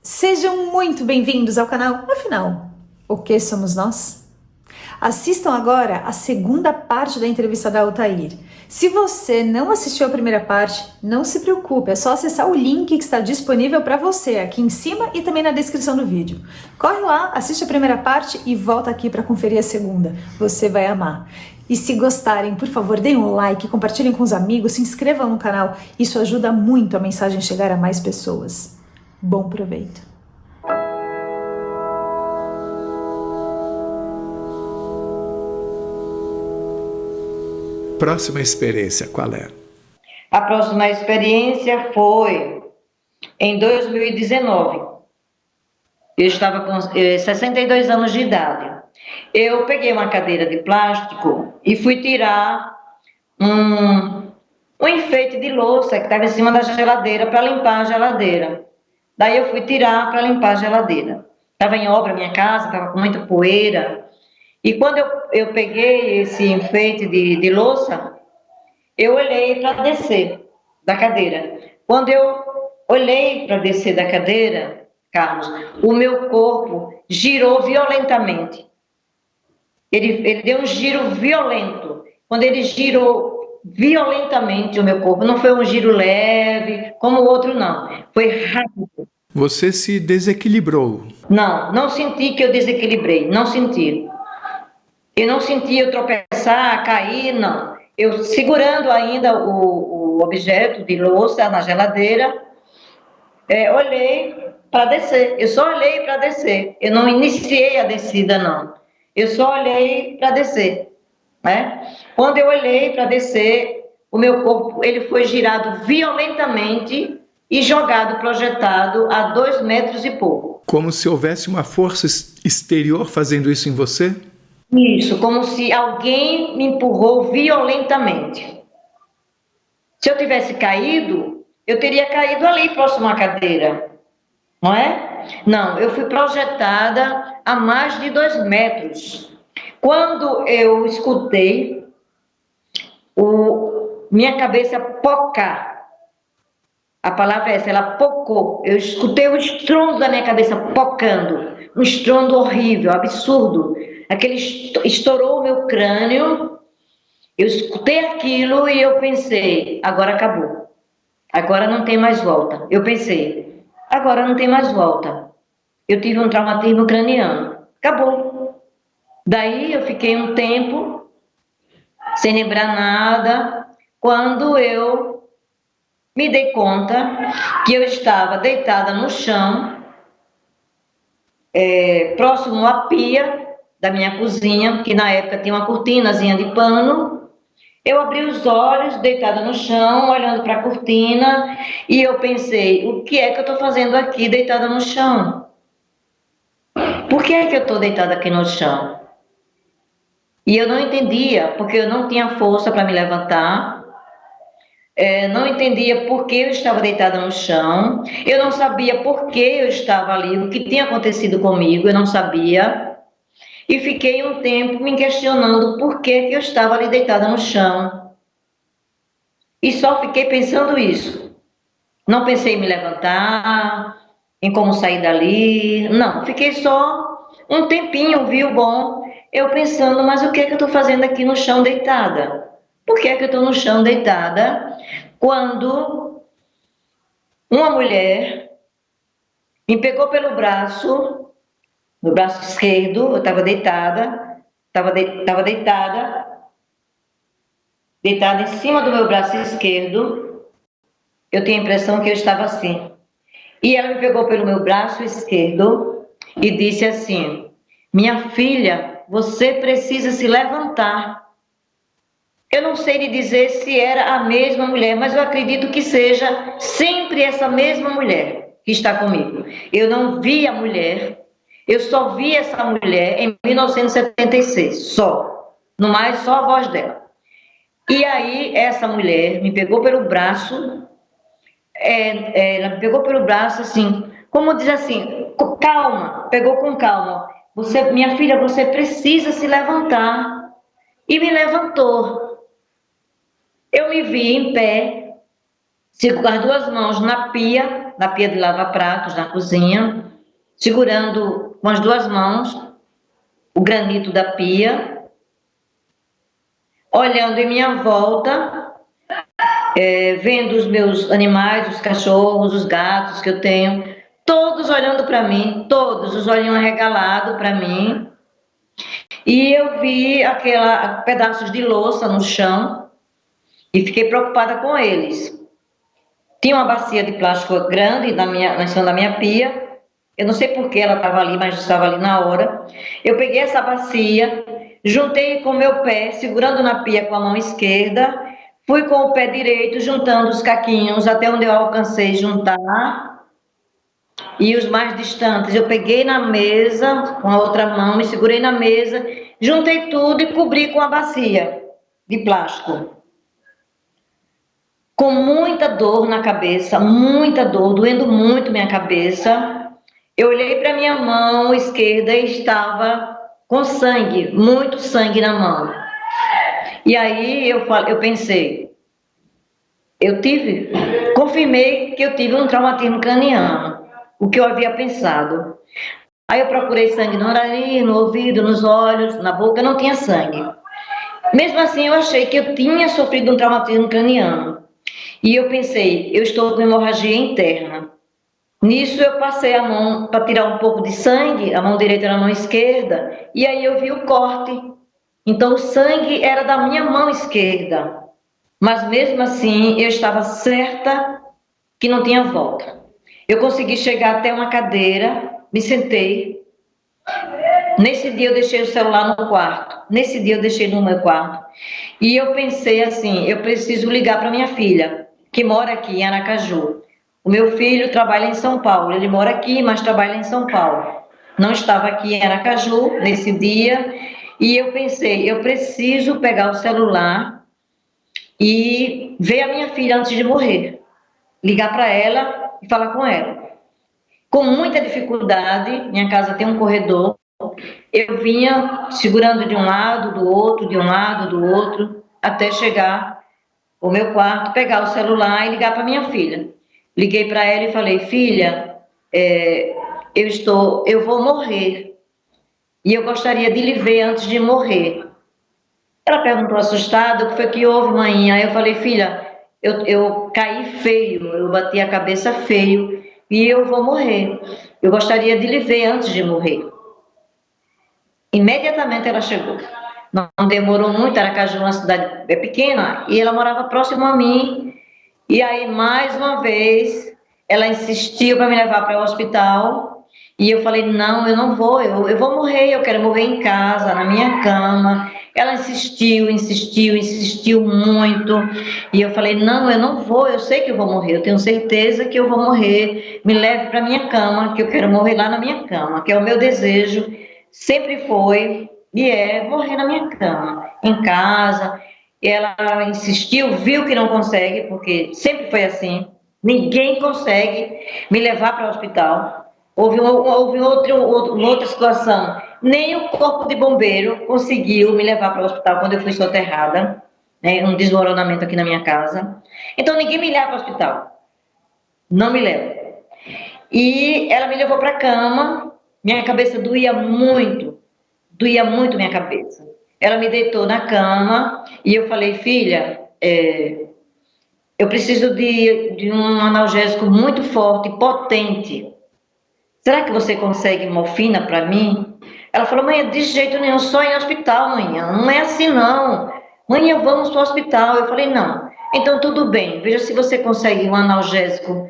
Sejam muito bem-vindos ao canal. Afinal, o que somos nós? Assistam agora a segunda parte da entrevista da Altair. Se você não assistiu a primeira parte, não se preocupe, é só acessar o link que está disponível para você aqui em cima e também na descrição do vídeo. Corre lá, assiste a primeira parte e volta aqui para conferir a segunda. Você vai amar. E se gostarem, por favor, deem um like, compartilhem com os amigos, se inscrevam no canal. Isso ajuda muito a mensagem chegar a mais pessoas. Bom proveito. Próxima experiência, qual é? A próxima experiência foi em 2019. Eu estava com 62 anos de idade. Eu peguei uma cadeira de plástico e fui tirar um enfeite de louça que estava em cima da geladeira para limpar a geladeira. Daí eu fui tirar para limpar a geladeira. Estava em obra a minha casa, estava com muita poeira. E quando eu peguei esse enfeite de louça, eu olhei para descer da cadeira. Quando eu olhei para descer da cadeira, Carlos, o meu corpo girou violentamente. Ele deu um giro violento. Quando ele girou violentamente o meu corpo, não foi um giro leve, como o outro não. Foi rápido. Você se desequilibrou. Não senti que eu desequilibrei, não senti. Eu não senti eu tropeçar, cair, não. Eu segurando ainda o objeto de louça na geladeira, olhei para descer. Eu só olhei para descer. Eu não iniciei a descida, não. Eu só olhei para descer, né? Quando eu olhei para descer, o meu corpo ele foi girado violentamente e jogado, projetado a 2 metros e pouco. Como se houvesse uma força exterior fazendo isso em você? Isso, como se alguém me empurrou violentamente. Se eu tivesse caído, eu teria caído ali próximo à cadeira, não é? Não, eu fui projetada a mais de 2 metros. Quando eu escutei minha cabeça pocar, a palavra é essa, ela pocou. Eu escutei o estrondo da minha cabeça pocando, um estrondo horrível, absurdo. Aquele estourou o meu crânio, eu escutei aquilo e eu pensei, agora acabou, agora não tem mais volta. Eu pensei, agora não tem mais volta. Eu tive um traumatismo craniano, acabou. Daí eu fiquei um tempo sem lembrar nada, quando eu me dei conta que eu estava deitada no chão, próximo à pia da minha cozinha, que na época tinha uma cortinazinha de pano. Eu abri os olhos, deitada no chão, olhando para a cortina, e eu pensei, o que é que eu estou fazendo aqui deitada no chão? Por que é que eu estou deitada aqui no chão? E eu não entendia, porque eu não tinha força para me levantar, não entendia por que eu estava deitada no chão, eu não sabia por que eu estava ali, o que tinha acontecido comigo, eu não sabia. E fiquei um tempo me questionando por que eu estava ali deitada no chão. E só fiquei pensando isso. Não pensei em me levantar, em como sair dali. Não, fiquei só um tempinho, viu, bom, eu pensando, mas o que é que eu estou fazendo aqui no chão deitada? Por que é que eu estou no chão deitada quando uma mulher me pegou pelo braço, no braço esquerdo, eu estava deitada, deitada em cima do meu braço esquerdo, eu tinha a impressão que eu estava assim. E ela me pegou pelo meu braço esquerdo e disse assim, minha filha, você precisa se levantar. Eu não sei lhe dizer se era a mesma mulher, mas eu acredito que seja sempre essa mesma mulher que está comigo. Eu não vi a mulher. Eu só vi essa mulher em 1976, só. No mais, só a voz dela. E aí, essa mulher me pegou pelo braço, ela me pegou pelo braço, assim, como diz assim, calma, pegou com calma. Minha filha, você precisa se levantar. E me levantou. Eu me vi em pé, com as 2 mãos na pia, na pia de lavar pratos, na cozinha, segurando com as duas mãos o granito da pia, olhando em minha volta, vendo os meus animais, os cachorros, os gatos que eu tenho, todos olhando para mim, todos, os olhinhos arregalados para mim. E eu vi pedaços de louça no chão e fiquei preocupada com eles. Tinha uma bacia de plástico grande na cima da minha pia. Eu não sei por que ela estava ali, mas estava ali na hora. Eu peguei essa bacia, juntei com o meu pé, segurando na pia com a mão esquerda, fui com o pé direito, juntando os caquinhos até onde eu alcancei juntar. E os mais distantes, eu peguei na mesa com a outra mão, me segurei na mesa, juntei tudo e cobri com a bacia de plástico. Com muita dor na cabeça, muita dor, doendo muito minha cabeça, eu olhei para minha mão esquerda e estava com sangue, muito sangue na mão. E aí eu pensei, confirmei que eu tive um traumatismo craniano, o que eu havia pensado. Aí eu procurei sangue no nariz, no ouvido, nos olhos, na boca, não tinha sangue. Mesmo assim, eu achei que eu tinha sofrido um traumatismo craniano. E eu pensei, eu estou com hemorragia interna. Nisso eu passei a mão para tirar um pouco de sangue, a mão direita na mão esquerda, e aí eu vi o corte. Então o sangue era da minha mão esquerda. Mas mesmo assim, eu estava certa que não tinha volta. Eu consegui chegar até uma cadeira, me sentei. Nesse dia eu deixei o celular no quarto. Nesse dia eu deixei no meu quarto. E eu pensei assim, eu preciso ligar para minha filha, que mora aqui em Aracaju. O meu filho trabalha em São Paulo. Ele mora aqui, mas trabalha em São Paulo. Não estava aqui em Aracaju nesse dia. E eu pensei, eu preciso pegar o celular e ver a minha filha antes de morrer. Ligar para ela e falar com ela. Com muita dificuldade, minha casa tem um corredor, eu vinha segurando de um lado, do outro, de um lado, do outro, até chegar ao meu quarto, pegar o celular e ligar para minha filha. Liguei para ela e falei, filha, eu vou morrer e eu gostaria de lhe ver antes de morrer. Ela perguntou assustada, o que foi que houve, mãe? Aí eu falei, filha, eu caí feio, eu bati a cabeça feio e eu vou morrer. Eu gostaria de lhe ver antes de morrer. Imediatamente ela chegou. Não demorou muito, Aracaju é uma cidade pequena e ela morava próximo a mim. E aí, mais uma vez, ela insistiu para me levar para o hospital. E eu falei, não, eu não vou, eu vou morrer, eu quero morrer em casa, na minha cama. Ela insistiu muito. E eu falei, não, eu não vou, eu sei que eu vou morrer, eu tenho certeza que eu vou morrer. Me leve para minha cama, que eu quero morrer lá na minha cama, que é o meu desejo, sempre foi e é morrer na minha cama, em casa. E ela insistiu, viu que não consegue, porque sempre foi assim, ninguém consegue me levar para o hospital. Houve outra situação, nem o corpo de bombeiro conseguiu me levar para o hospital quando eu fui soterrada, né, um desmoronamento aqui na minha casa. Então ninguém me leva para o hospital, não me leva. E ela me levou para a cama, minha cabeça doía muito minha cabeça. Ela me deitou na cama e eu falei, filha, eu preciso de um analgésico muito forte, potente. Será que você consegue morfina para mim? Ela falou, mãe, de jeito nenhum, só em hospital, mãe. Não é assim, não. Mãe, vamos para o hospital. Eu falei, não. Então, tudo bem. Veja se você consegue um analgésico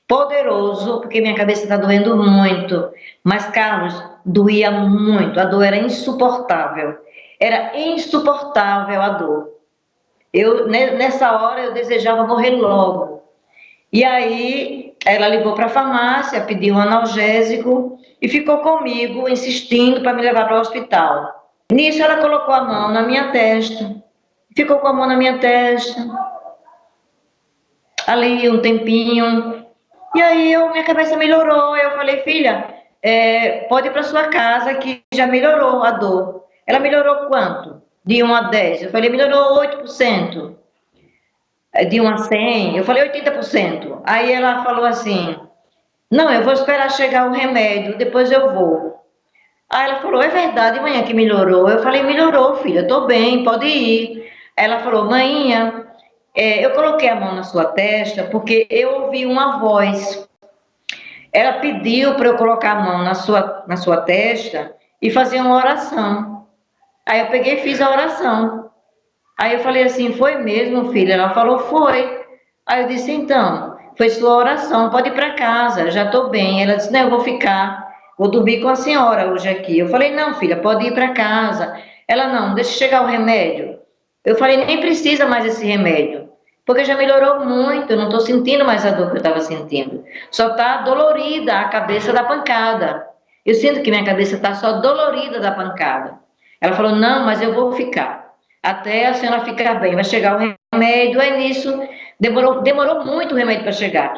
poderoso, porque minha cabeça está doendo muito. Mas, Carlos, doía muito. A dor era insuportável. Era insuportável a dor. Nessa hora, eu desejava morrer logo. E aí, ela ligou para a farmácia, pediu um analgésico e ficou comigo, insistindo para me levar para o hospital. Nisso, ela colocou a mão na minha testa, ficou com a mão na minha testa, ali um tempinho. E aí, minha cabeça melhorou. Eu falei, filha, pode ir para sua casa que já melhorou a dor. Ela melhorou quanto? De 1 a 10. Eu falei, melhorou 8%. de 1 a 100, eu falei 80%. Aí ela falou assim, não, eu vou esperar chegar o remédio, depois eu vou. Aí ela falou, é verdade, manhã que melhorou? Eu falei, melhorou, filha, estou bem, pode ir. Aí ela falou, manhã, eu coloquei a mão na sua testa porque eu ouvi uma voz. Ela pediu para eu colocar a mão na sua testa e fazer uma oração. Aí eu peguei e fiz a oração. Aí eu falei assim, foi mesmo, filha? Ela falou, foi. Aí eu disse, então, foi sua oração, pode ir para casa, já estou bem. Ela disse, não, eu vou ficar, vou dormir com a senhora hoje aqui. Eu falei, não, filha, pode ir para casa. Ela, não, deixa chegar o remédio. Eu falei, nem precisa mais esse remédio, porque já melhorou muito, eu não estou sentindo mais a dor que eu estava sentindo. Só está dolorida a cabeça da pancada. Eu sinto que minha cabeça está só dolorida da pancada. Ela falou, não, mas eu vou ficar até a senhora ficar bem, vai chegar o remédio. Aí nisso, demorou muito o remédio para chegar.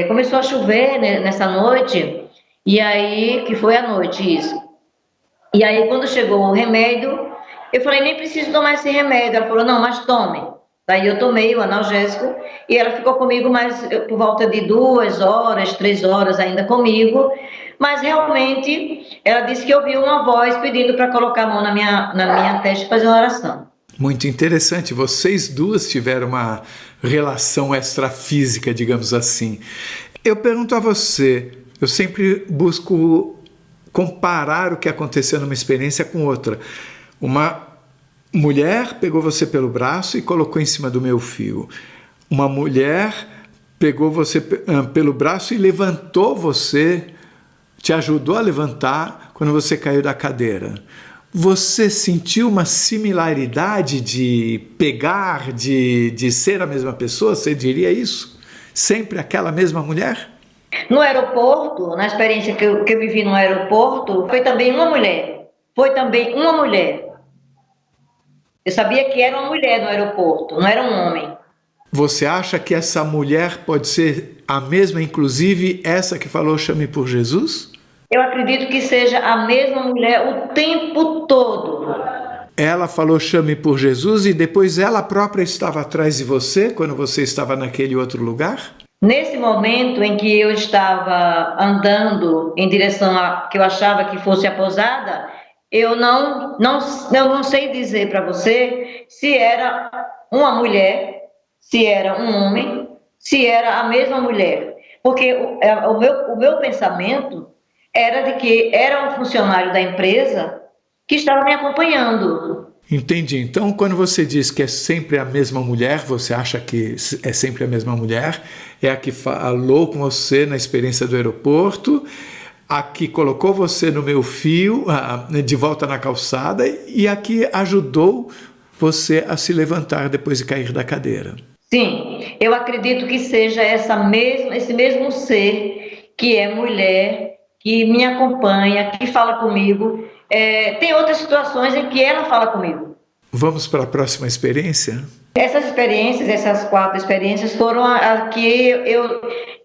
Começou a chover, né, nessa noite, e aí, que foi à noite isso. E aí quando chegou o remédio, eu falei, nem preciso tomar esse remédio. Ela falou, não, mas tome. Daí eu tomei o analgésico e ela ficou comigo mais por volta de 2 horas, 3 horas ainda comigo. Mas realmente ela disse que ouviu uma voz pedindo para colocar a mão na minha testa e fazer uma oração. Muito interessante. Vocês duas tiveram uma relação extrafísica, digamos assim. Eu pergunto a você, eu sempre busco comparar o que aconteceu numa experiência com outra. Uma mulher pegou você pelo braço e colocou em cima do meu fio. Uma mulher pegou você pelo braço e levantou você, te ajudou a levantar quando você caiu da cadeira. Você sentiu uma similaridade de pegar, de ser a mesma pessoa? Você diria isso? Sempre aquela mesma mulher? No aeroporto, na experiência que eu vivi no aeroporto, foi também uma mulher. Foi também uma mulher. Eu sabia que era uma mulher no aeroporto, não era um homem. Você acha que essa mulher pode ser a mesma, inclusive essa que falou chame por Jesus? Eu acredito que seja a mesma mulher o tempo todo. Ela falou chame por Jesus e depois ela própria estava atrás de você quando você estava naquele outro lugar? Nesse momento em que eu estava andando em direção a que eu achava que fosse a pousada, eu não sei dizer para você se era uma mulher, se era um homem, se era a mesma mulher. Porque o meu pensamento era de que era um funcionário da empresa que estava me acompanhando. Entendi. Então, quando você diz que é sempre a mesma mulher, você acha que é sempre a mesma mulher, é a que falou com você na experiência do aeroporto, a que colocou você no meu fio, de volta na calçada, e a que ajudou você a se levantar depois de cair da cadeira. Sim, eu acredito que seja esse mesmo ser que é mulher, que me acompanha, que fala comigo. Tem outras situações em que ela fala comigo. Vamos para a próxima experiência? Essas experiências, essas 4 experiências foram a que eu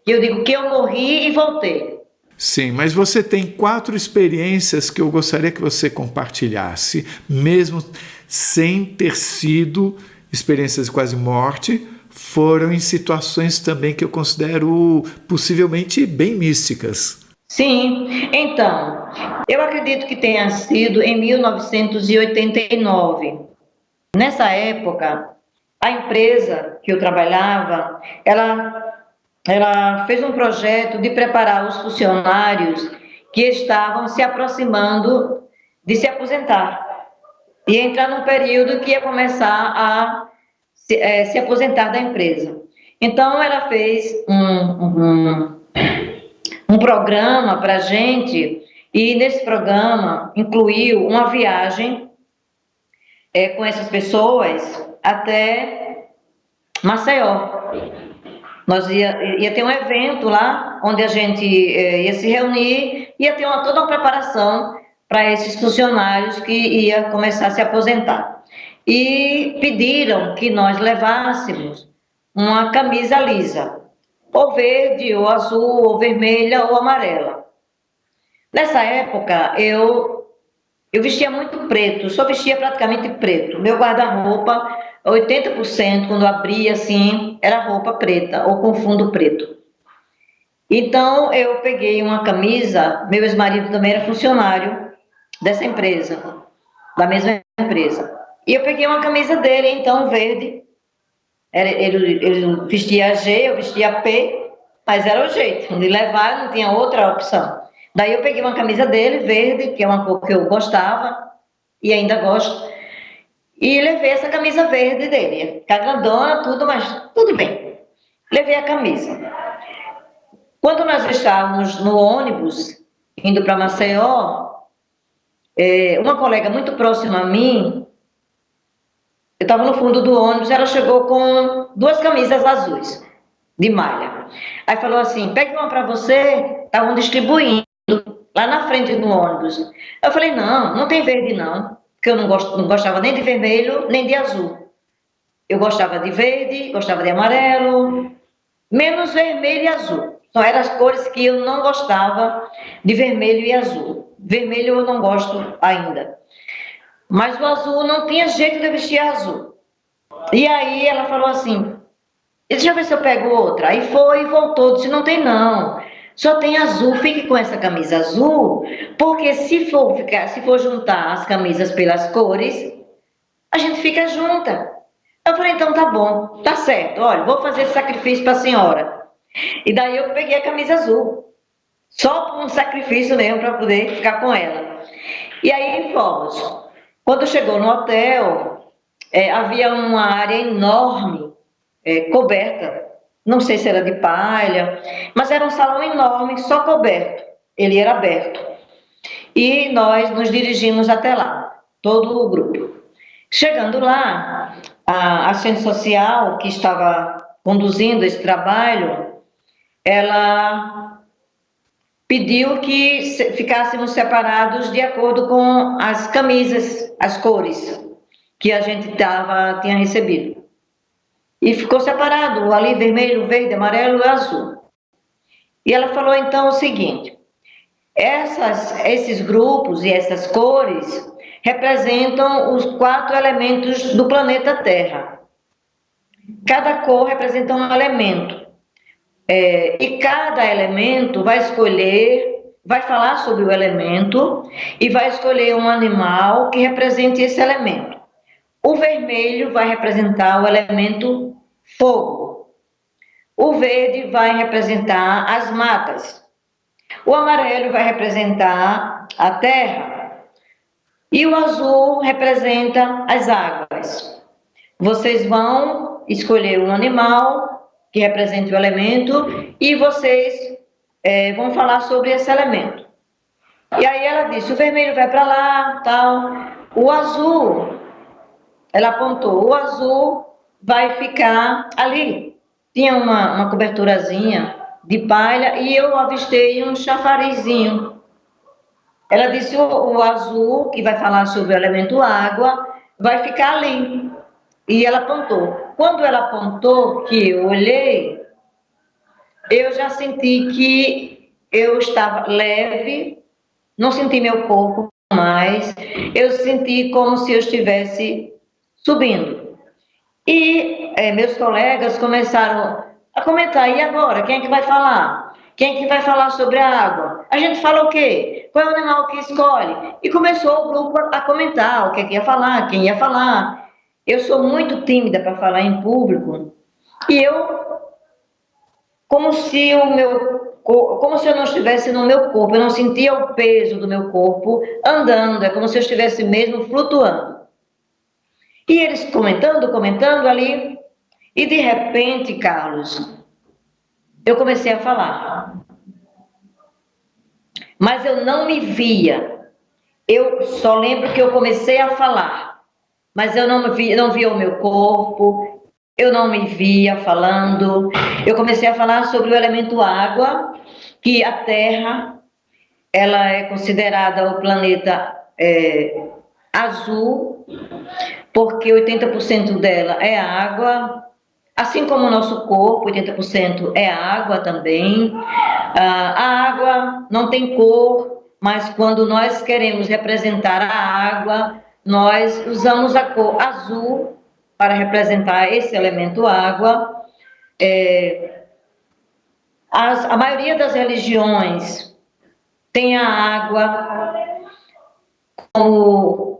digo que eu morri e voltei. Sim, mas você tem 4 experiências que eu gostaria que você compartilhasse, mesmo sem ter sido experiências de quase morte, foram em situações também que eu considero possivelmente bem místicas. Sim, então, eu acredito que tenha sido em 1989. Nessa época, a empresa que eu trabalhava, ela fez um projeto de preparar os funcionários que estavam se aproximando de se aposentar. E entrar num período que ia começar a se aposentar da empresa. Então, ela fez um programa para a gente, e nesse programa incluiu uma viagem com essas pessoas até Maceió. Nós ia ter um evento lá, onde a gente ia se reunir, ia ter toda uma preparação para esses funcionários que ia começar a se aposentar. E pediram que nós levássemos uma camisa lisa, ou verde, ou azul, ou vermelha, ou amarela. Nessa época, eu vestia muito preto, só vestia praticamente preto. Meu guarda-roupa, 80%, quando abria assim, era roupa preta ou com fundo preto. Então eu peguei uma camisa, meu ex-marido também era funcionário dessa empresa, da mesma empresa. E eu peguei uma camisa dele, então, verde. Ele vestia G, eu vestia P, mas era o jeito de levar, não tinha outra opção. Daí eu peguei uma camisa dele, verde, que é uma cor que eu gostava e ainda gosto, e levei essa camisa verde dele. Ficar grandona, tudo, mas tudo bem. Levei a camisa. Quando nós estávamos no ônibus, indo para Maceió, uma colega muito próxima a mim, eu estava no fundo do ônibus, ela chegou com 2 camisas azuis, de malha. Aí falou assim, pegue uma para você, estavam distribuindo lá na frente do ônibus. Eu falei, não tem verde não, porque eu não gostava nem de vermelho, nem de azul. Eu gostava de verde, gostava de amarelo, menos vermelho e azul. Então eram as cores que eu não gostava, de vermelho e azul. Vermelho eu não gosto ainda. Mas o azul não tinha jeito de vestir azul. E aí ela falou assim, deixa eu ver se eu pego outra. Aí foi e voltou, disse, não tem não. Só tem azul, fique com essa camisa azul, porque se for juntar as camisas pelas cores, a gente fica junta. Eu falei, então tá bom, tá certo, olha, vou fazer esse sacrifício para a senhora. E daí eu peguei a camisa azul, só por um sacrifício mesmo para poder ficar com ela. E aí fomos. Quando chegou no hotel, havia uma área enorme, coberta, não sei se era de palha, mas era um salão enorme, só coberto, ele era aberto. E nós nos dirigimos até lá, todo o grupo. Chegando lá, a assistente social que estava conduzindo esse trabalho, ela pediu que ficássemos separados de acordo com as camisas, as cores que a gente tinha recebido. E ficou separado, ali vermelho, verde, amarelo e azul. E ela falou então o seguinte, esses grupos e essas cores representam os 4 elementos do planeta Terra. Cada cor representa um elemento. E cada elemento vai falar sobre o elemento e vai escolher um animal que represente esse elemento. O vermelho vai representar o elemento fogo. O verde vai representar as matas. O amarelo vai representar a terra. E o azul representa as águas. Vocês vão escolher um animal que represente o elemento e vocês vão falar sobre esse elemento. E aí ela disse, o vermelho vai para lá, tal. O azul, ela apontou, o azul vai ficar ali. Tinha uma coberturazinha de palha e eu avistei um chafarizinho. Ela disse, o azul, que vai falar sobre o elemento água, vai ficar ali. E ela apontou. Quando ela apontou, que eu olhei, eu já senti que eu estava leve, não senti meu corpo mais, eu senti como se eu estivesse subindo. E meus colegas começaram a comentar, e agora, quem é que vai falar? Quem é que vai falar sobre a água? A gente fala o quê? Qual é o animal que escolhe? E começou o grupo a comentar o que ia falar, quem ia falar. Eu sou muito tímida para falar em público, e como se eu não estivesse no meu corpo, eu não sentia o peso do meu corpo andando, é como se eu estivesse mesmo flutuando. E eles comentando ali, e de repente, Carlos, eu comecei a falar. Mas eu não me via. Eu só lembro que eu comecei a falar, mas eu não via o meu corpo, eu não me via falando. Eu comecei a falar sobre o elemento água, que a Terra, ela é considerada o planeta azul, porque 80% dela é água, assim como o nosso corpo, 80% é água também. A água não tem cor, mas quando nós queremos representar a água, nós usamos a cor azul para representar esse elemento água. A maioria das religiões tem a água como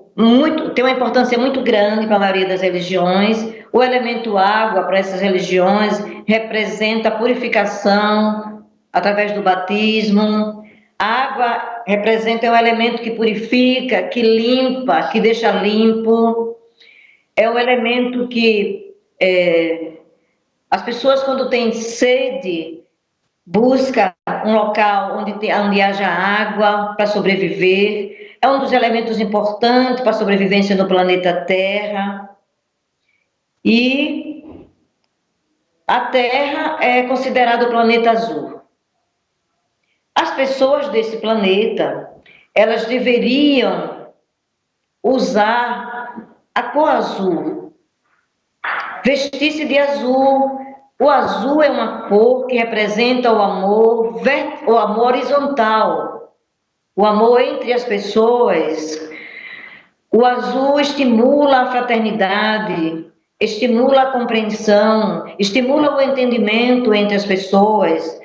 tem uma importância muito grande para a maioria das religiões. O elemento água para essas religiões representa a purificação através do batismo. A água representa um elemento que purifica, que limpa, que deixa limpo. É um elemento que as pessoas, quando têm sede, buscam um local onde haja água para sobreviver. É um dos elementos importantes para a sobrevivência no planeta Terra. E a Terra é considerada o planeta azul. As pessoas desse planeta, elas deveriam usar a cor azul, vestir-se de azul. O azul é uma cor que representa o amor horizontal, o amor entre as pessoas. O azul estimula a fraternidade, estimula a compreensão, estimula o entendimento entre as pessoas.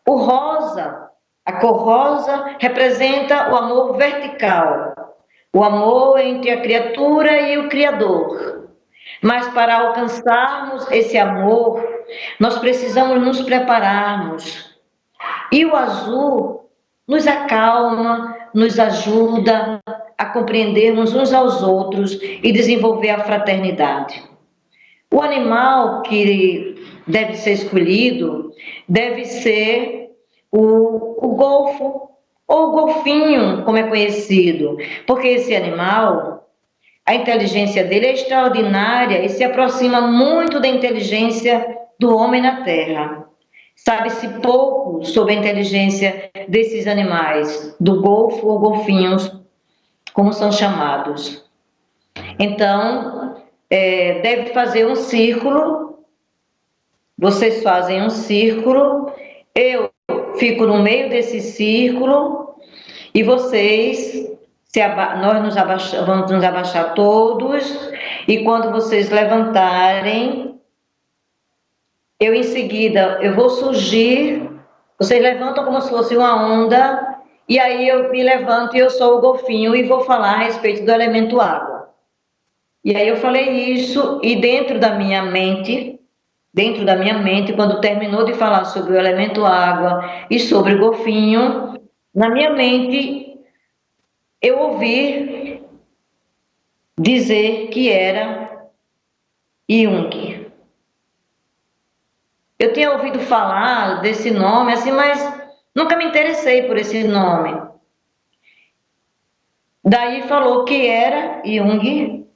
O rosa, a cor rosa, representa o amor vertical, o amor entre a criatura e o Criador. Mas para alcançarmos esse amor, nós precisamos nos prepararmos. E o azul nos acalma, nos ajuda a compreendermos uns aos outros e desenvolver a fraternidade. O animal que deve ser escolhido deve ser o golfo, ou o golfinho, como é conhecido, porque esse animal, a inteligência dele é extraordinária e se aproxima muito da inteligência do homem na Terra. Sabe-se pouco sobre a inteligência desses animais, do golfo ou golfinhos, como são chamados. Então, deve fazer um círculo. Vocês fazem um círculo, eu fico no meio desse círculo e vocês, vamos nos abaixar todos, e quando vocês levantarem, eu em seguida, eu vou surgir, vocês levantam como se fosse uma onda, e aí eu me levanto e eu sou o golfinho e vou falar a respeito do elemento água. E aí eu falei isso, e dentro da minha mente, quando terminou de falar sobre o elemento água e sobre o golfinho, na minha mente eu ouvi dizer que era Jung. Eu tinha ouvido falar desse nome, assim, mas nunca me interessei por esse nome. Daí falou que era Jung,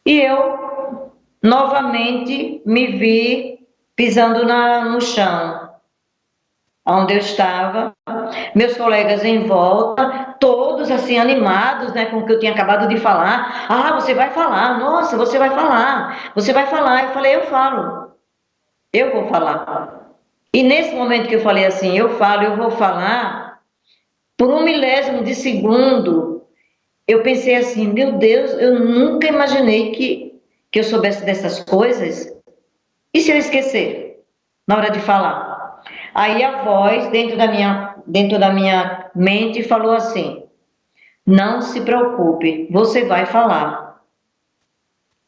e eu novamente me vi pisando no chão, onde eu estava, meus colegas em volta, todos assim animados, né, com o que eu tinha acabado de falar. Ah, você vai falar, nossa, você vai falar, você vai falar. Eu falei, eu falo, eu vou falar. E nesse momento que eu falei assim, eu vou falar, por 1 milésimo de segundo, eu pensei assim, meu Deus, eu nunca imaginei que eu soubesse dessas coisas. E se eu esquecer na hora de falar? Aí a voz dentro da minha mente falou assim, não se preocupe, você vai falar.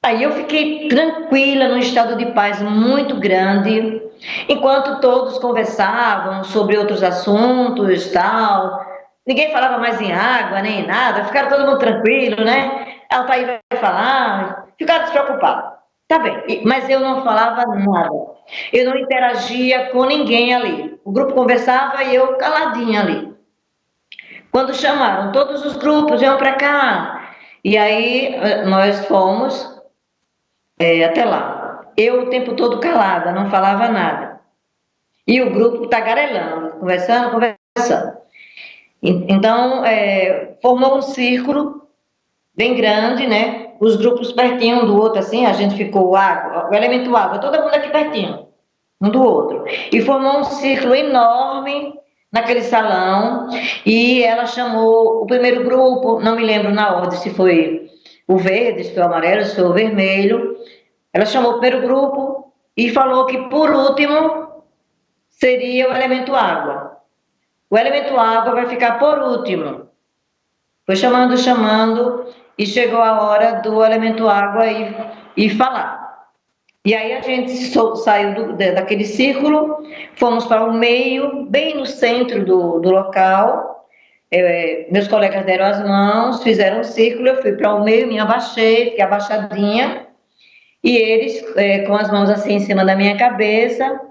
Aí eu fiquei tranquila, num estado de paz muito grande, enquanto todos conversavam sobre outros assuntos, tal. Ninguém falava mais em água, nem em nada, ficaram todo mundo tranquilo, né? Altair vai falar, ficaram despreocupados. Tá bem, mas eu não falava nada. Eu não interagia com ninguém ali. O grupo conversava e eu caladinha ali. Quando chamaram todos os grupos, venham para cá. E aí nós fomos até lá. Eu o tempo todo calada, não falava nada. E o grupo tagarelando, conversando. Então, formou um círculo bem grande, né? Os grupos pertinho um do outro, assim, a gente ficou o elemento água, todo mundo aqui pertinho, um do outro. E formou um círculo enorme naquele salão, e ela chamou o primeiro grupo, não me lembro na ordem se foi o verde, se foi o amarelo, se foi o vermelho. Ela chamou o primeiro grupo e falou que, por último, seria o elemento água. O elemento água vai ficar por último. Foi chamando, chamando, e chegou a hora do elemento água e falar. E aí a gente saiu daquele círculo, fomos para o meio, bem no centro do local. Meus colegas deram as mãos, fizeram um círculo, eu fui para o meio, me abaixei, fiquei abaixadinha, e eles, com as mãos assim em cima da minha cabeça,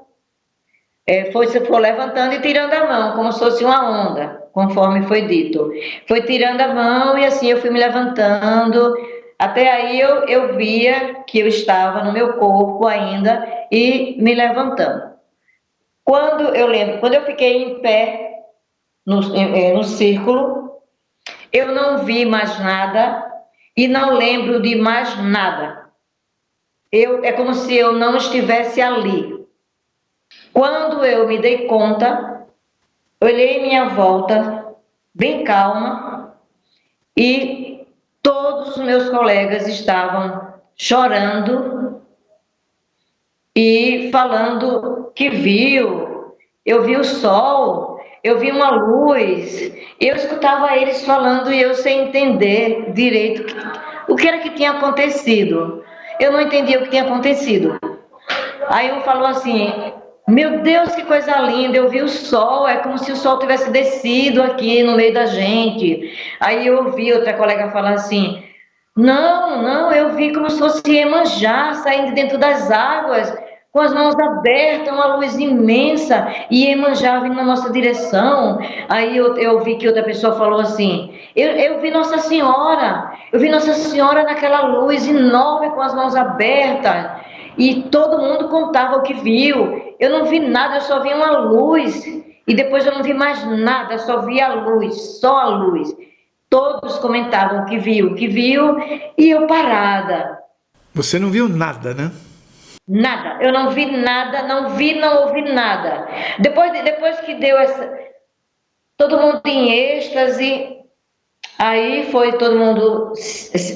foi levantando e tirando a mão, como se fosse uma onda, conforme foi dito. Foi tirando a mão e assim eu fui me levantando. Até aí eu via que eu estava no meu corpo ainda e me levantando. Quando eu fiquei em pé no círculo, eu não vi mais nada e não lembro de mais nada. É como se eu não estivesse ali. Quando eu me dei conta, olhei em minha volta, bem calma, e todos os meus colegas estavam chorando e falando que viu. Eu vi o sol, eu vi uma luz. Eu escutava eles falando e eu sem entender direito o que era que tinha acontecido. Eu não entendia o que tinha acontecido. Aí um falou assim: meu Deus, que coisa linda, eu vi o sol, é como se o sol tivesse descido aqui no meio da gente. Aí eu ouvi outra colega falar assim: não, eu vi como se fosse Iemanjá saindo de dentro das águas, com as mãos abertas, uma luz imensa, e Iemanjá vindo na nossa direção. Aí eu vi que outra pessoa falou assim: eu vi Nossa Senhora, eu vi Nossa Senhora naquela luz enorme com as mãos abertas. E todo mundo contava o que viu. Eu não vi nada, eu só vi uma luz. E depois eu não vi mais nada, eu só vi a luz, só a luz. Todos comentavam o que viu, e eu parada. Você não viu nada, né? Nada, eu não vi nada, não ouvi nada. Depois que deu todo mundo em êxtase, aí foi todo mundo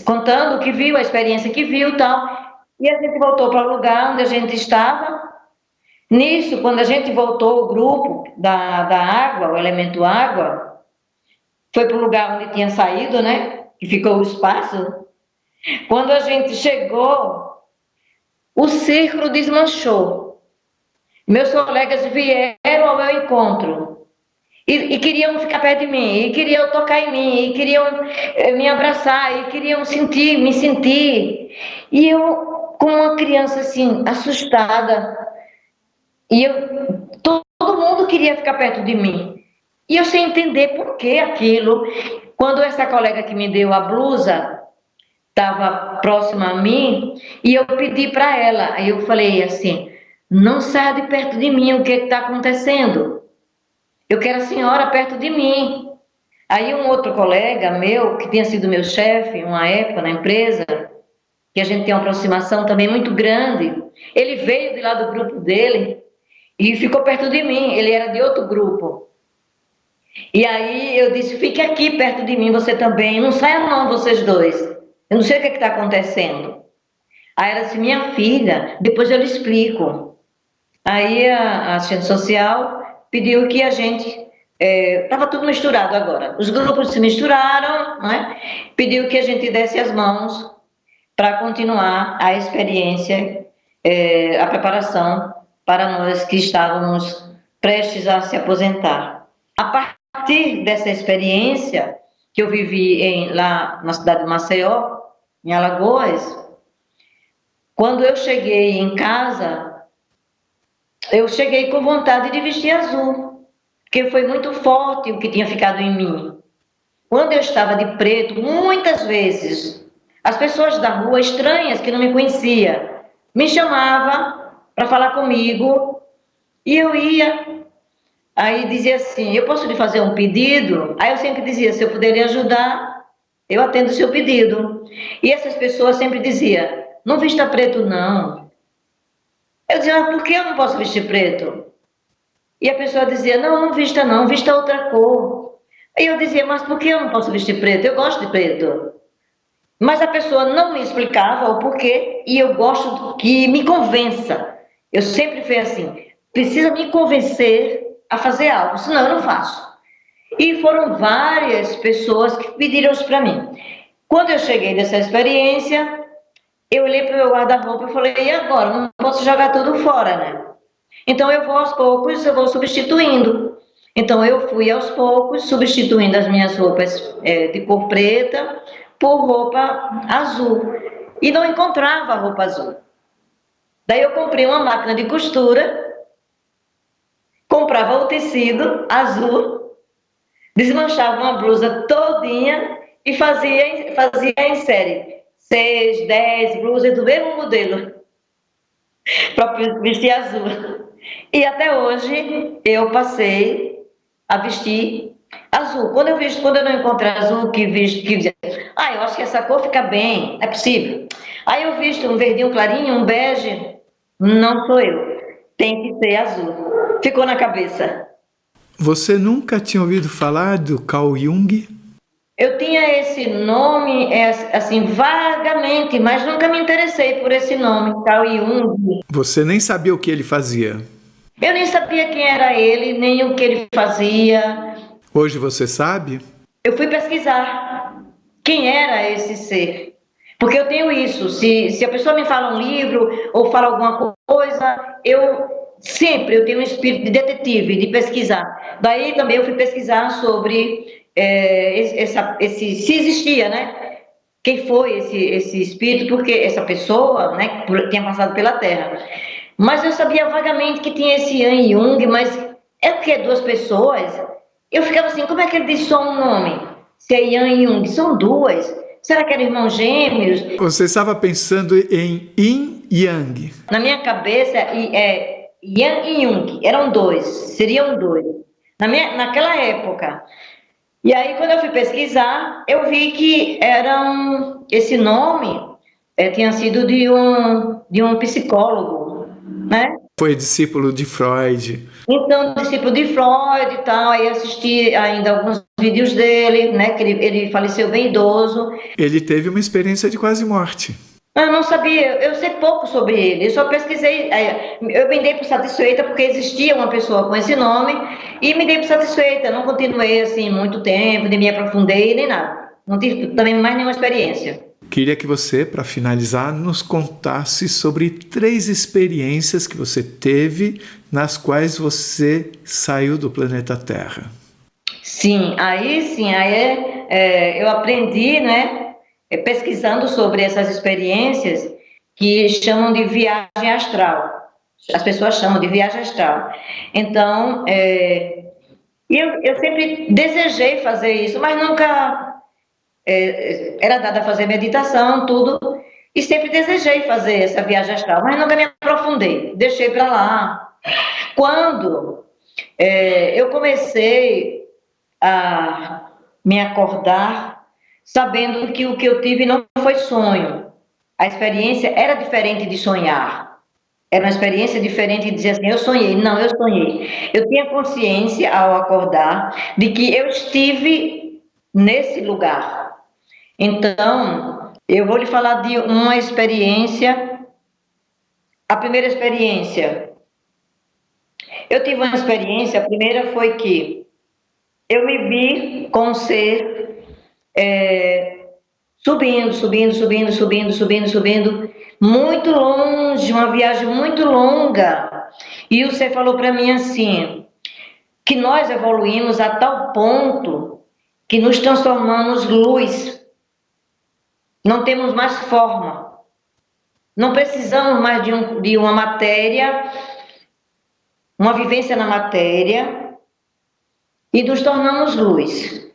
contando o que viu, a experiência que viu e tal. E a gente voltou para o lugar onde a gente estava. Nisso, quando a gente voltou, o grupo da água, o elemento água, foi para o lugar onde tinha saído, né? Que ficou o espaço. Quando a gente chegou, o círculo desmanchou. Meus colegas vieram ao meu encontro e queriam ficar perto de mim, e queriam tocar em mim, e queriam me abraçar, e queriam me sentir. E eu, como uma criança assim, assustada, e todo mundo queria ficar perto de mim. E eu sem entender por que aquilo. Quando essa colega que me deu a blusa estava próxima a mim, e eu pedi para ela, aí eu falei assim: não saia de perto de mim, o que está acontecendo? Eu quero a senhora perto de mim. Aí um outro colega meu, que tinha sido meu chefe uma época na empresa, que a gente tem uma aproximação também muito grande, ele veio de lá do grupo dele e ficou perto de mim. Ele era de outro grupo. E aí eu disse: fique aqui perto de mim, você também, não saia não, vocês dois, eu não sei o que está acontecendo. Aí ela disse: minha filha, depois eu lhe explico. Aí a assistente social pediu que a gente, estava tudo misturado agora, os grupos se misturaram, né? Pediu que a gente desse as mãos para continuar a experiência, a preparação para nós que estávamos prestes a se aposentar. A partir dessa experiência que eu vivi lá na cidade de Maceió, em Alagoas, quando eu cheguei em casa, eu cheguei com vontade de vestir azul, porque foi muito forte o que tinha ficado em mim. Quando eu estava de preto, muitas vezes, as pessoas da rua, estranhas, que não me conheciam, me chamavam para falar comigo, e eu ia. Aí dizia assim: eu posso lhe fazer um pedido? Aí eu sempre dizia: se eu puder lhe ajudar, eu atendo o seu pedido. E essas pessoas sempre diziam: não vista preto não. Eu dizia: mas por que eu não posso vestir preto? E a pessoa dizia: não vista não, vista outra cor. Aí eu dizia: mas por que eu não posso vestir preto? Eu gosto de preto. Mas a pessoa não me explicava o porquê e eu gosto que me convença. Eu sempre fui assim, precisa me convencer a fazer algo, senão eu não faço. E foram várias pessoas que pediram isso para mim. Quando eu cheguei dessa experiência, eu olhei para o meu guarda-roupa e falei, e agora? Não posso jogar tudo fora, né? Então eu vou aos poucos, eu vou substituindo. Então eu fui aos poucos substituindo as minhas roupas de cor preta por roupa azul. E não encontrava a roupa azul. Daí eu comprei uma máquina de costura, comprava o tecido azul, desmanchava uma blusa todinha e fazia em série. 6, 10 blusas do mesmo modelo para vestir azul. E até hoje eu passei a vestir azul. Quando eu não encontro azul, eu acho que essa cor fica bem, é possível. Aí eu visto um verdinho clarinho, um bege, não sou eu. Tem que ser azul. Ficou na cabeça. Você nunca tinha ouvido falar do Carl Jung? Eu tinha esse nome, assim, vagamente, mas nunca me interessei por esse nome, Carl Jung. Você nem sabia o que ele fazia? Eu nem sabia quem era ele, nem o que ele fazia. Hoje você sabe? Eu fui pesquisar quem era esse ser. Porque eu tenho isso, se a pessoa me fala um livro ou fala alguma coisa, eu tenho um espírito de detetive, de pesquisar. Daí também eu fui pesquisar sobre se existia, né? Quem foi esse espírito, porque essa pessoa, né, tinha passado pela Terra. Mas eu sabia vagamente que tinha esse Yang Jung, mas é porque é duas pessoas. Eu ficava assim, como é que ele diz só um nome? Se é Yang Jung, são duas. Será que eram irmãos gêmeos? Você estava pensando em Yin Yang. Na minha cabeça, Yang e Jung, eram dois, seriam dois. Naquela época. E aí, quando eu fui pesquisar, eu vi que esse nome tinha sido de um psicólogo, né? Foi discípulo de Freud. Então, discípulo de Freud e tal, aí assisti ainda alguns vídeos dele, né? Que ele faleceu bem idoso. Ele teve uma experiência de quase morte. Eu não sabia, eu sei pouco sobre ele, eu só pesquisei, eu me dei por satisfeita porque existia uma pessoa com esse nome e me dei por satisfeita, não continuei assim muito tempo, nem me aprofundei, nem nada. Não tive também mais nenhuma experiência. Queria que você, para finalizar, nos contasse sobre 3 experiências que você teve nas quais você saiu do planeta Terra. Sim, eu aprendi, né? Pesquisando sobre essas experiências que chamam de viagem astral. As pessoas chamam de viagem astral. Então, eu sempre desejei fazer isso, mas nunca era dada a fazer meditação, tudo, e sempre desejei fazer essa viagem astral, mas nunca me aprofundei, deixei para lá. Quando eu comecei a me acordar, sabendo que o que eu tive não foi sonho. A experiência era diferente de sonhar. Era uma experiência diferente de dizer assim, eu sonhei. Não, eu sonhei. Eu tinha consciência, ao acordar, de que eu estive nesse lugar. Então, eu vou lhe falar de uma experiência. A primeira experiência. Eu tive uma experiência, a primeira foi que eu me vi com um ser subindo, muito longe, uma viagem muito longa. E o ser falou para mim assim, que nós evoluímos a tal ponto que nos transformamos luz. Não temos mais forma. Não precisamos mais de uma matéria, uma vivência na matéria, e nos tornamos luz.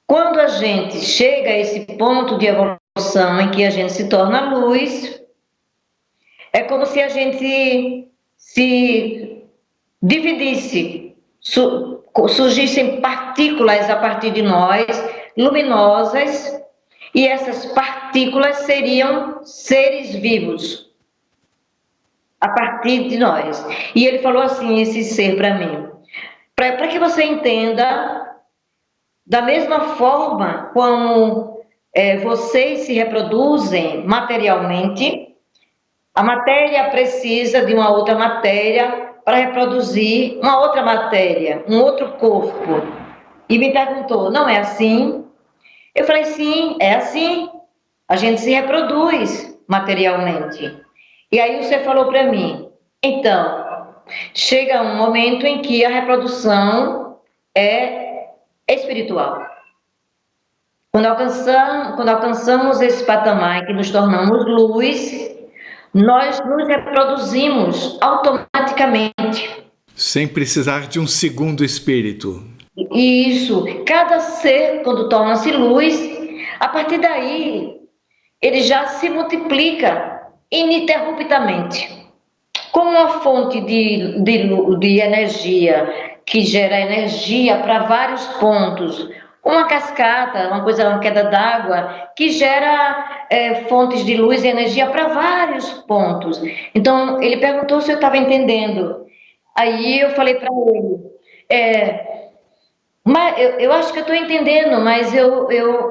Quando a gente chega a esse ponto de evolução em que a gente se torna luz, é como se a gente se dividisse, surgissem partículas a partir de nós, luminosas, e essas partículas seriam seres vivos a partir de nós. E ele falou assim, esse ser para mim, para que você entenda, da mesma forma como vocês se reproduzem materialmente, a matéria precisa de uma outra matéria para reproduzir uma outra matéria, um outro corpo. E me perguntou, não é assim? Eu falei, sim, é assim. A gente se reproduz materialmente. E aí você falou para mim, então, chega um momento em que a reprodução é espiritual. Quando alcançamos esse patamar em que nos tornamos luz, nós nos reproduzimos automaticamente. Sem precisar de um segundo espírito. E isso, cada ser, quando torna-se luz, a partir daí, ele já se multiplica ininterruptamente. Como uma fonte de energia, que gera energia para vários pontos, uma cascata, uma queda d'água, que gera fontes de luz e energia para vários pontos. Então, ele perguntou se eu estava entendendo. Aí eu falei para ele, mas eu acho que eu estou entendendo, mas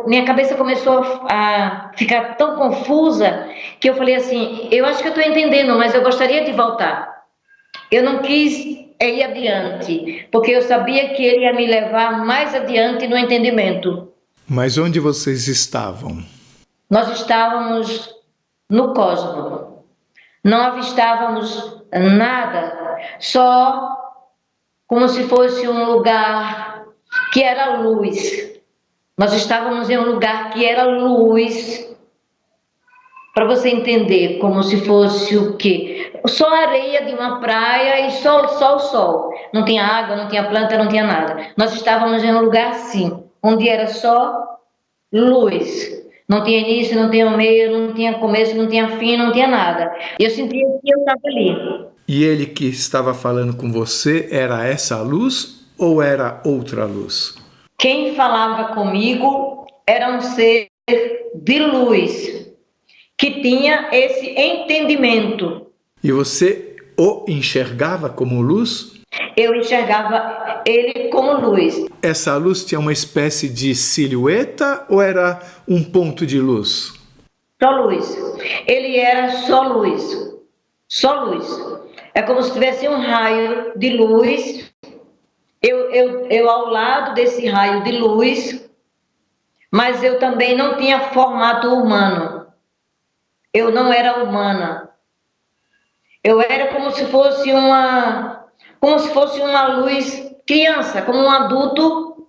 minha cabeça começou a ficar tão confusa que eu falei assim, eu acho que eu estou entendendo, mas eu gostaria de voltar. Eu não quis ir adiante, porque eu sabia que ele ia me levar mais adiante no entendimento. Mas onde vocês estavam? Nós estávamos no cosmos, não avistávamos nada, só como se fosse um lugar que era luz. Nós estávamos em um lugar que era luz, para você entender, como se fosse o quê? Só areia de uma praia e só o sol. Não tinha água, não tinha planta, não tinha nada. Nós estávamos em um lugar assim, onde era só luz. Não tinha início, não tinha meio, não tinha começo, não tinha fim, não tinha nada. Eu sentia que eu estava ali. E ele que estava falando com você, era essa luz ou era outra luz? Quem falava comigo era um ser de luz, que tinha esse entendimento. E você o enxergava como luz? Eu enxergava ele como luz. Essa luz tinha uma espécie de silhueta ou era um ponto de luz? Só luz. Ele era só luz. Só luz. É como se tivesse um raio de luz. Eu ao lado desse raio de luz, mas eu também não tinha formato humano. Eu não era humana. Eu era como se fosse uma luz criança, como um adulto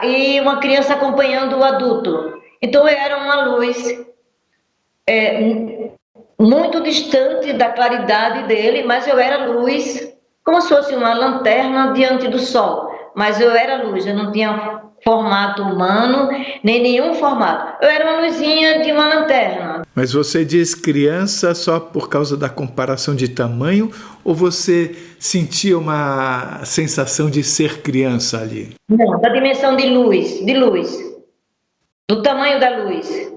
e uma criança acompanhando o adulto. Então eu era uma luz muito distante da claridade dele, mas eu era luz, como se fosse uma lanterna diante do sol. Mas eu era luz, eu não tinha formato humano, nem nenhum formato. Eu era uma luzinha de uma lanterna. Mas você diz criança só por causa da comparação de tamanho ou você sentia uma sensação de ser criança ali? Não, da dimensão de luz, do tamanho da luz.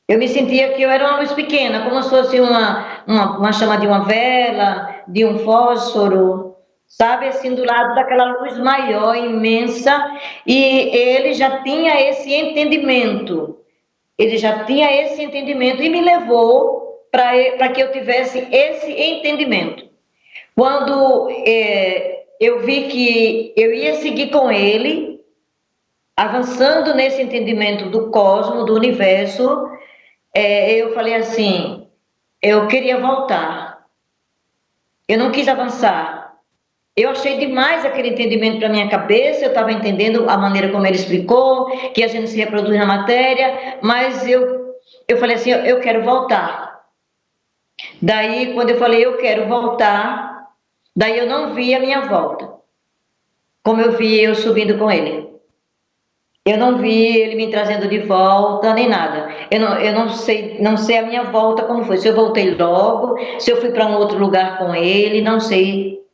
Eu me sentia que eu era uma luz pequena, como se fosse uma chama de uma vela, de um fósforo, sabe, assim, do lado daquela luz maior, imensa, e ele já tinha esse entendimento. Ele já tinha esse entendimento e me levou para que eu tivesse esse entendimento. Quando eu vi que eu ia seguir com ele, avançando nesse entendimento do cosmos, do universo, eu falei assim, eu queria voltar. Eu não quis avançar. Eu achei demais aquele entendimento para minha cabeça, eu estava entendendo a maneira como ele explicou, que a gente se reproduz na matéria, mas eu falei assim, eu quero voltar. Daí, quando eu falei, eu quero voltar, daí eu não vi a minha volta, como eu vi eu subindo com ele. Eu não vi ele me trazendo de volta, nem nada. Eu não sei a minha volta como foi. Se eu voltei logo, se eu fui para um outro lugar com ele, não sei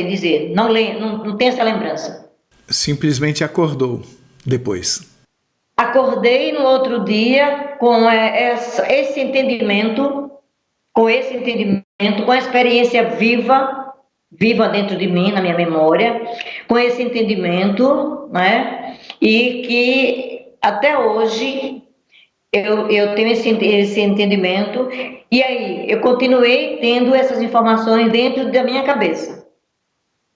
dizer. Não tenho essa lembrança. Simplesmente acordou depois. Acordei no outro dia com esse entendimento, com a experiência viva dentro de mim, na minha memória, com esse entendimento, né? E que até hoje eu tenho esse entendimento, e aí eu continuei tendo essas informações dentro da minha cabeça.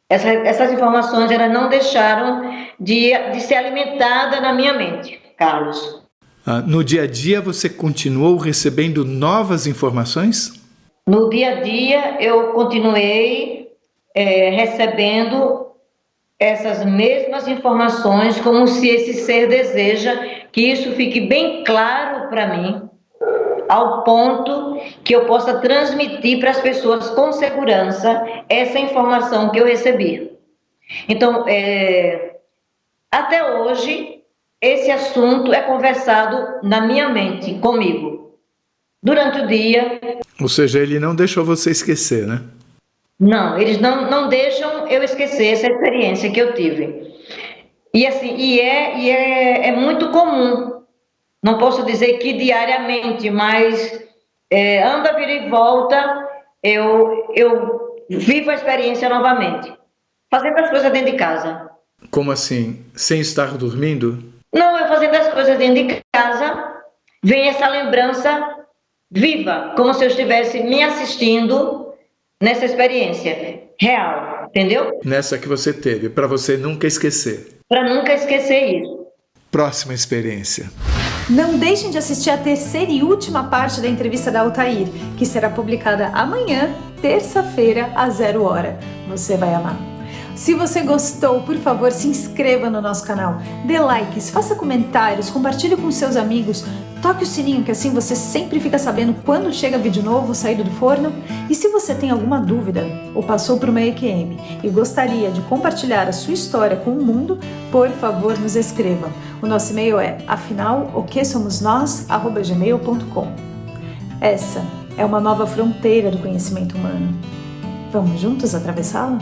Essas informações elas não deixaram de ser alimentadas na minha mente, Carlos. No dia a dia você continuou recebendo novas informações? No dia a dia eu continuei recebendo essas mesmas informações, como se esse ser deseja que isso fique bem claro para mim, ao ponto que eu possa transmitir para as pessoas com segurança essa informação que eu recebi. Então, até hoje, esse assunto é conversado na minha mente, comigo, durante o dia. Ou seja, ele não deixou você esquecer, né? Não, eles não deixam eu esquecer essa experiência que eu tive. E assim, é muito comum. Não posso dizer que diariamente, mas anda, vira e volta, eu vivo a experiência novamente. Fazendo as coisas dentro de casa. Como assim? Sem estar dormindo? Não, eu fazendo as coisas dentro de casa, vem essa lembrança viva, como se eu estivesse me assistindo nessa experiência real, entendeu? Nessa que você teve, para você nunca esquecer. Para nunca esquecer isso. Próxima experiência. Não deixem de assistir a terceira e última parte da entrevista da Altair, que será publicada amanhã, terça-feira, às 0 hora. Você vai amar. Se você gostou, por favor, se inscreva no nosso canal, dê likes, faça comentários, compartilhe com seus amigos, toque o sininho que assim você sempre fica sabendo quando chega vídeo novo saído do forno. E se você tem alguma dúvida ou passou por uma EQM e gostaria de compartilhar a sua história com o mundo, por favor, nos escreva. O nosso e-mail é afinal-o-que-somos-nós@gmail.com. Essa é uma nova fronteira do conhecimento humano. Vamos juntos atravessá-la?